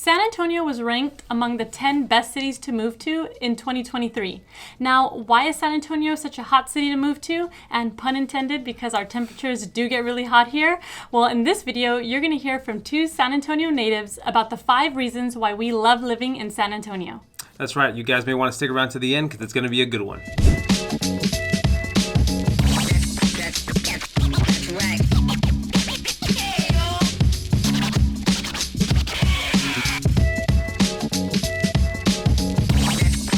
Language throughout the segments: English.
San Antonio was ranked among the 10 best cities to move to in 2023. Now, why is San Antonio such a hot city to move to? And pun intended, because our temperatures do get really hot here. Well, in this video, you're going to hear from two San Antonio natives about the 5 reasons why we love living in San Antonio. That's right. You guys may want to stick around to the end because it's going to be a good one.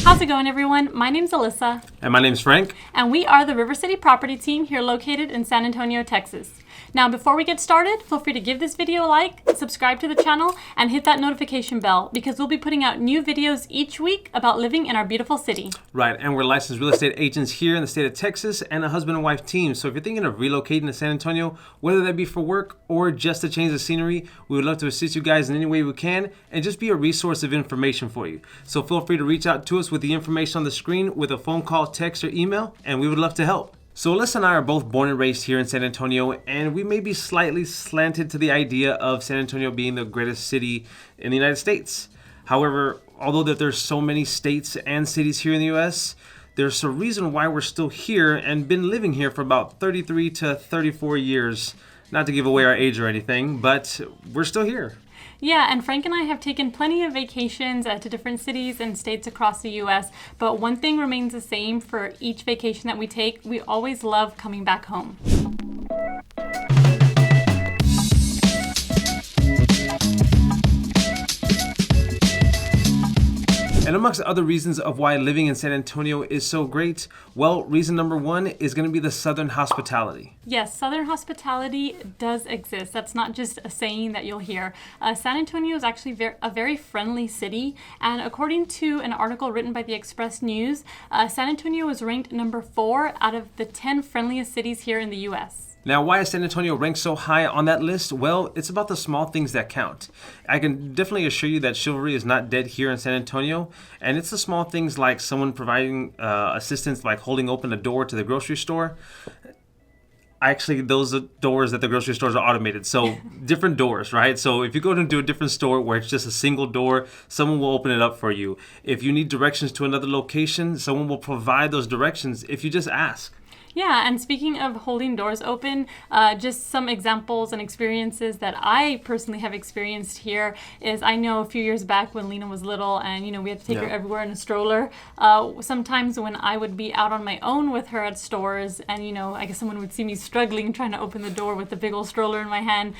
How's it going, everyone? My name's Alyssa. And my name's Frank. And we are the River City Property Team here located in San Antonio, Texas. Now, before we get started, feel free to give this video a like, subscribe to the channel, and hit that notification bell because we'll be putting out new videos each week about living in our beautiful city. Right, and we're licensed real estate agents here in the state of Texas and a husband and wife team. So if you're thinking of relocating to San Antonio, whether that be for work or just to change the scenery, we would love to assist you guys in any way we can and just be a resource of information for you. So feel free to reach out to us with the information on the screen with a phone call, text, or email, and we would love to help. So Alyssa and I are both born and raised here in San Antonio, and we may be slightly slanted to the idea of San Antonio being the greatest city in the United States. However, although that there's so many states and cities here in the U.S., there's a reason why we're still here and been living here for about 33 to 34 years. Not to give away our age or anything, but we're still here. Yeah, and Frank and I have taken plenty of vacations to different cities and states across the U.S., but one thing remains the same for each vacation that we take. We always love coming back home. And amongst other reasons of why living in San Antonio is so great, well, reason number 1 is going to be the Southern hospitality. Yes, Southern hospitality does exist. That's not just a saying that you'll hear. San Antonio is actually a very friendly city, and according to an article written by the Express News, San Antonio was ranked number 4 out of the 10 friendliest cities here in the U.S. Now, why is San Antonio ranked so high on that list? Well, it's about the small things that count. I can definitely assure you that chivalry is not dead here in San Antonio, and it's the small things like someone providing assistance, like holding open a door to the grocery store. Actually, those doors at the grocery stores are automated, so different doors, right? So if you go into a different store where it's just a single door, someone will open it up for you. If you need directions to another location, someone will provide those directions if you just ask. Yeah, and speaking of holding doors open, just some examples and experiences that I personally have experienced here is I know a few years back when Lena was little and, we had to take her everywhere in a stroller. Sometimes when I would be out on my own with her at stores and, I guess someone would see me struggling trying to open the door with the big old stroller in my hand,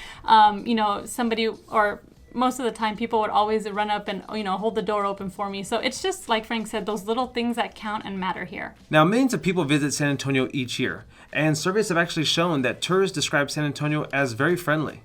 somebody or most of the time people would always run up and hold the door open for me. So it's just like Frank said, those little things that count and matter here. Now, millions of people visit San Antonio each year, and surveys have actually shown that tourists describe San Antonio as very friendly.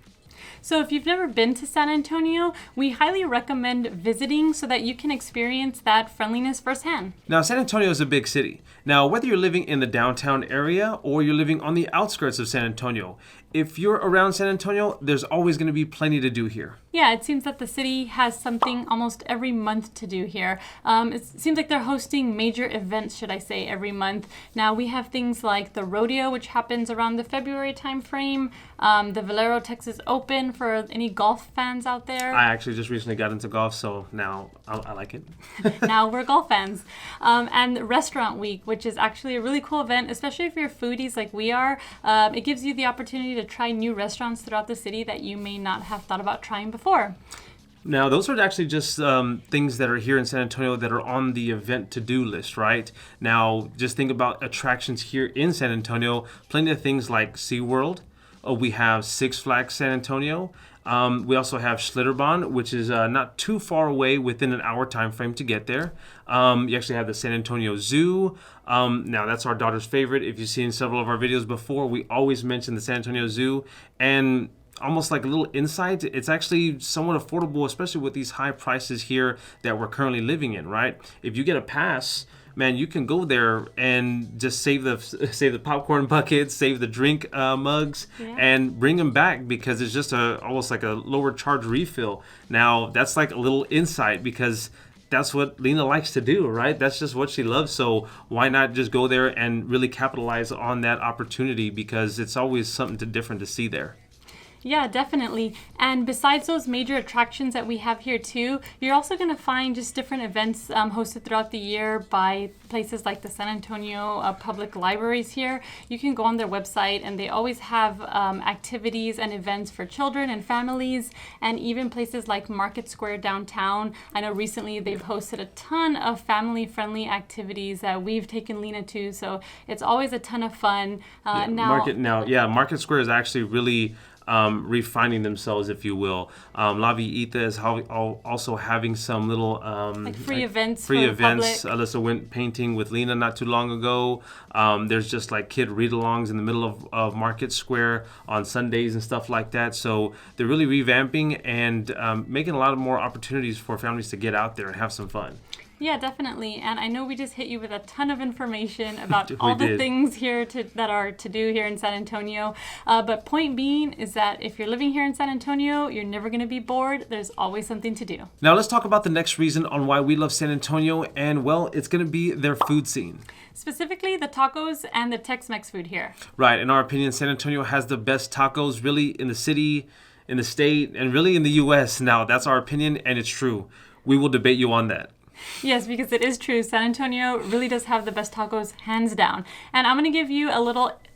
So if you've never been to San Antonio, we highly recommend visiting so that you can experience that friendliness firsthand. Now, San Antonio is a big city. Now, whether you're living in the downtown area or you're living on the outskirts of San Antonio, if you're around San Antonio, there's always going to be plenty to do here. Yeah, it seems that the city has something almost every month to do here. It seems like they're hosting major events, should I say, every month. Now, we have things like the rodeo, which happens around the February timeframe, the Valero Texas Open for any golf fans out there. I actually just recently got into golf, so now I like it. Now we're golf fans. And Restaurant Week, which is actually a really cool event, especially if you're foodies like we are. It gives you the opportunity to try new restaurants throughout the city that you may not have thought about trying before. Now, those are actually just things that are here in San Antonio that are on the event to-do list, right? Now, just think about attractions here in San Antonio. Plenty of things like SeaWorld. We have Six Flags San Antonio. We also have Schlitterbahn, which is not too far away within an hour time frame to get there. You actually have the San Antonio Zoo. Now, that's our daughter's favorite. If you've seen several of our videos before, we always mention the San Antonio Zoo. And almost like a little insight, it's actually somewhat affordable, especially with these high prices here that we're currently living in, right? If you get a pass, man, you can go there and just save the popcorn buckets, save the drink mugs, and bring them back because it's just almost like a lower charge refill. Now, that's like a little insight because that's what Lena likes to do, right? That's just what she loves. So why not just go there and really capitalize on that opportunity because it's always something different to see there. Yeah, definitely. And besides those major attractions that we have here too, you're also going to find just different events hosted throughout the year by places like the San Antonio Public Libraries here. You can go on their website and they always have activities and events for children and families, and even places like Market Square downtown. I know recently they've hosted a ton of family-friendly activities that we've taken Lena to, so it's always a ton of fun. Market Square is actually really refining themselves, if you will. La Villita is also having some little free events. Alyssa went painting with Lena not too long ago. There's just like kid read-alongs in the middle of Market Square on Sundays and stuff like that. So they're really revamping and making a lot of more opportunities for families to get out there and have some fun. Yeah, definitely. And I know we just hit you with a ton of information about all the things here that are to do here in San Antonio. But point being is that if you're living here in San Antonio, you're never going to be bored. There's always something to do. Now let's talk about the next reason on why we love San Antonio. And well, it's going to be their food scene. Specifically the tacos and the Tex-Mex food here. Right. In our opinion, San Antonio has the best tacos really in the city, in the state, and really in the U.S. Now, that's our opinion, and it's true. We will debate you on that. Yes, because it is true. San Antonio really does have the best tacos, hands down. And I'm going to give you a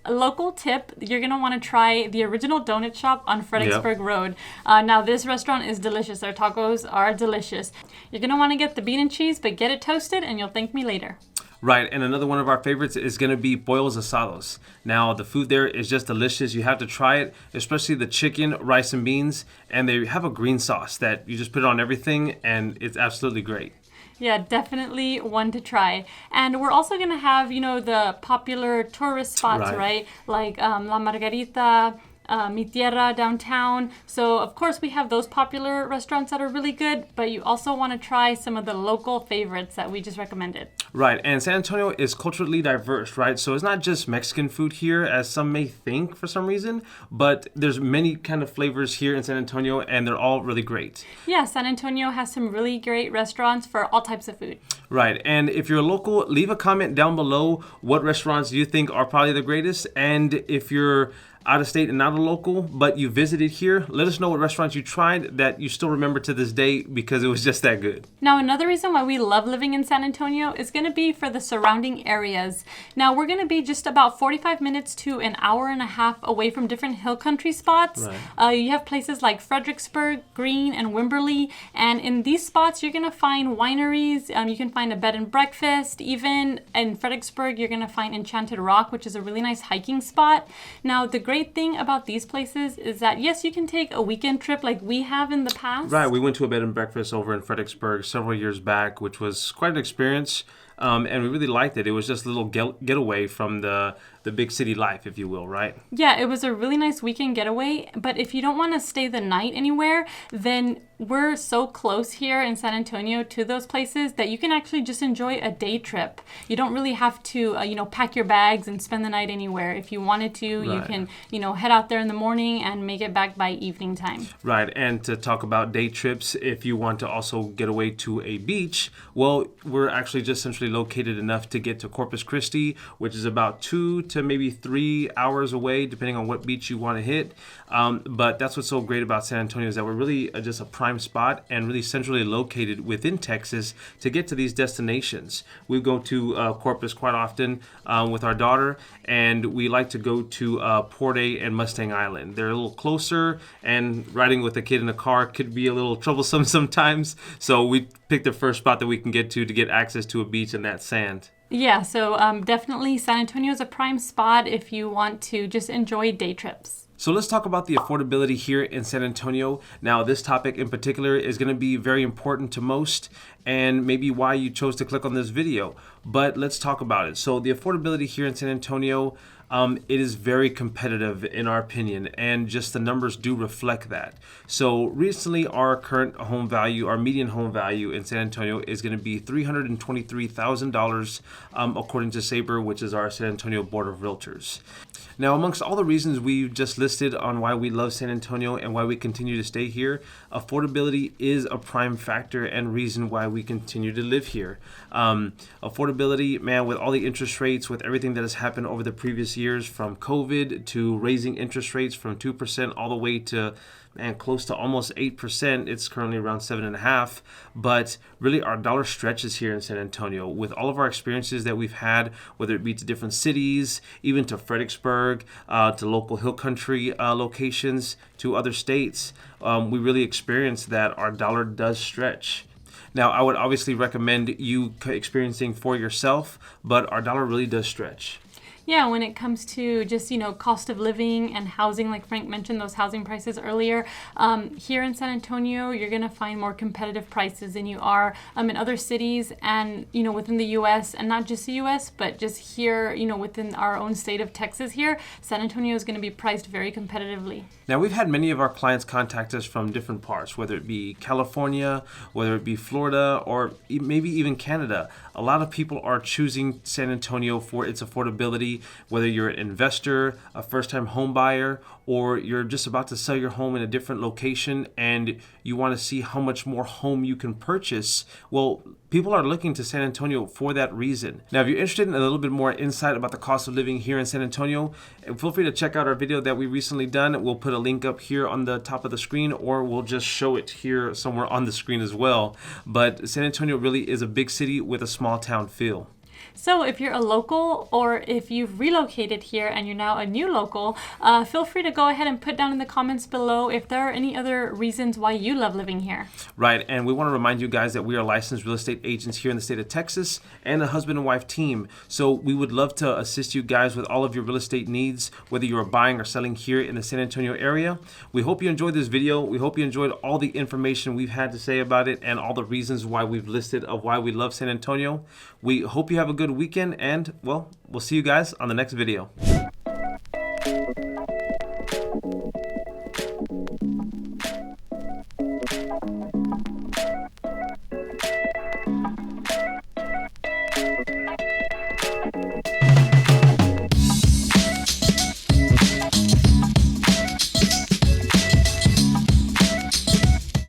local tip. You're going to want to try the original donut shop on Fredericksburg Road. Now, this restaurant is delicious. Their tacos are delicious. You're going to want to get the bean and cheese, but get it toasted, and you'll thank me later. Right, and another one of our favorites is going to be Pollos Asados. Now, the food there is just delicious. You have to try it, especially the chicken, rice, and beans. And they have a green sauce that you just put on everything, and it's absolutely great. Yeah, definitely one to try. And we're also going to have, the popular tourist spots, right? Like La Margarita, Mi Tierra downtown. So, of course, we have those popular restaurants that are really good, but you also want to try some of the local favorites that we just recommended. Right, and San Antonio is culturally diverse, right? So it's not just Mexican food here, as some may think for some reason, but there's many kind of flavors here in San Antonio, and they're all really great. Yeah, San Antonio has some really great restaurants for all types of food. Right, and if you're a local, leave a comment down below what restaurants you think are probably the greatest, and if you're out of state and not a local, but you visited here, let us know what restaurants you tried that you still remember to this day because it was just that good. Now, another reason why we love living in San Antonio is going to be for the surrounding areas. Now, we're going to be just about 45 minutes to an hour and a half away from different hill country spots. Right. You have places like Fredericksburg, Greene, and Wimberley, and in these spots, you're going to find wineries. You can find a bed and breakfast. Even in Fredericksburg, you're going to find Enchanted Rock, which is a really nice hiking spot. Now, the great thing about these places is that, yes, you can take a weekend trip like we have in the past. Right. We went to a bed and breakfast over in Fredericksburg several years back, which was quite an experience. And we really liked it. It was just a little getaway from the big city life, if you will, right? Yeah, it was a really nice weekend getaway. But if you don't want to stay the night anywhere, then we're so close here in San Antonio to those places that you can actually just enjoy a day trip. You don't really have to, pack your bags and spend the night anywhere. If you wanted to, right, you can, head out there in the morning and make it back by evening time. Right. And to talk about day trips, if you want to also get away to a beach, well, we're actually just centrally located enough to get to Corpus Christi, which is about 2 to maybe 3 hours away, depending on what beach you want to hit. But that's what's so great about San Antonio is that we're really just a prime spot and really centrally located within Texas to get to these destinations. We go to Corpus quite often with our daughter, and we like to go to Port A and Mustang Island. They're a little closer, and riding with a kid in a car could be a little troublesome sometimes. So we pick the first spot that we can get to get access to a beach and that sand. Yeah, so definitely San Antonio is a prime spot if you want to just enjoy day trips. So let's talk about the affordability here in San Antonio. Now, this topic in particular is going to be very important to most, and maybe why you chose to click on this video. But let's talk about it. So the affordability here in San Antonio, it is very competitive in our opinion, and just the numbers do reflect that. So recently, our current home value, our median home value in San Antonio is going to be $323,000, according to Sabre, which is our San Antonio Board of Realtors. Now, amongst all the reasons we've just listed on why we love San Antonio and why we continue to stay here, affordability is a prime factor and reason why we continue to live here. Affordability, man, with all the interest rates, with everything that has happened over the previous previous years, from COVID to raising interest rates from 2% all the way to close to almost 8%. It's currently around 7.5%. But really, our dollar stretches here in San Antonio with all of our experiences that we've had, whether it be to different cities, even to Fredericksburg, to local hill country locations, to other states. We really experienced that our dollar does stretch. Now, I would obviously recommend you experiencing for yourself, but our dollar really does stretch. Yeah, when it comes to just, cost of living and housing, like Frank mentioned, those housing prices earlier, here in San Antonio, you're going to find more competitive prices than you are in other cities and, within the U.S. and not just the U.S., but just here, within our own state of Texas here, San Antonio is going to be priced very competitively. Now, we've had many of our clients contact us from different parts, whether it be California, whether it be Florida, or maybe even Canada. A lot of people are choosing San Antonio for its affordability, whether you're an investor, a first-time home buyer, or you're just about to sell your home in a different location and you want to see how much more home you can purchase. Well, people are looking to San Antonio for that reason. Now, if you're interested in a little bit more insight about the cost of living here in San Antonio, feel free to check out our video that we recently done. We'll put a link up here on the top of the screen, or we'll just show it here somewhere on the screen as well. But San Antonio really is a big city with a small town feel. So if you're a local or if you've relocated here and you're now a new local, feel free to go ahead and put down in the comments below if there are any other reasons why you love living here. Right, and we want to remind you guys that we are licensed real estate agents here in the state of Texas and a husband and wife team. So we would love to assist you guys with all of your real estate needs, whether you are buying or selling here in the San Antonio area. We hope you enjoyed this video. We hope you enjoyed all the information we've had to say about it and all the reasons why we've listed of why we love San Antonio. We hope you have a good weekend, and well, we'll see you guys on the next video.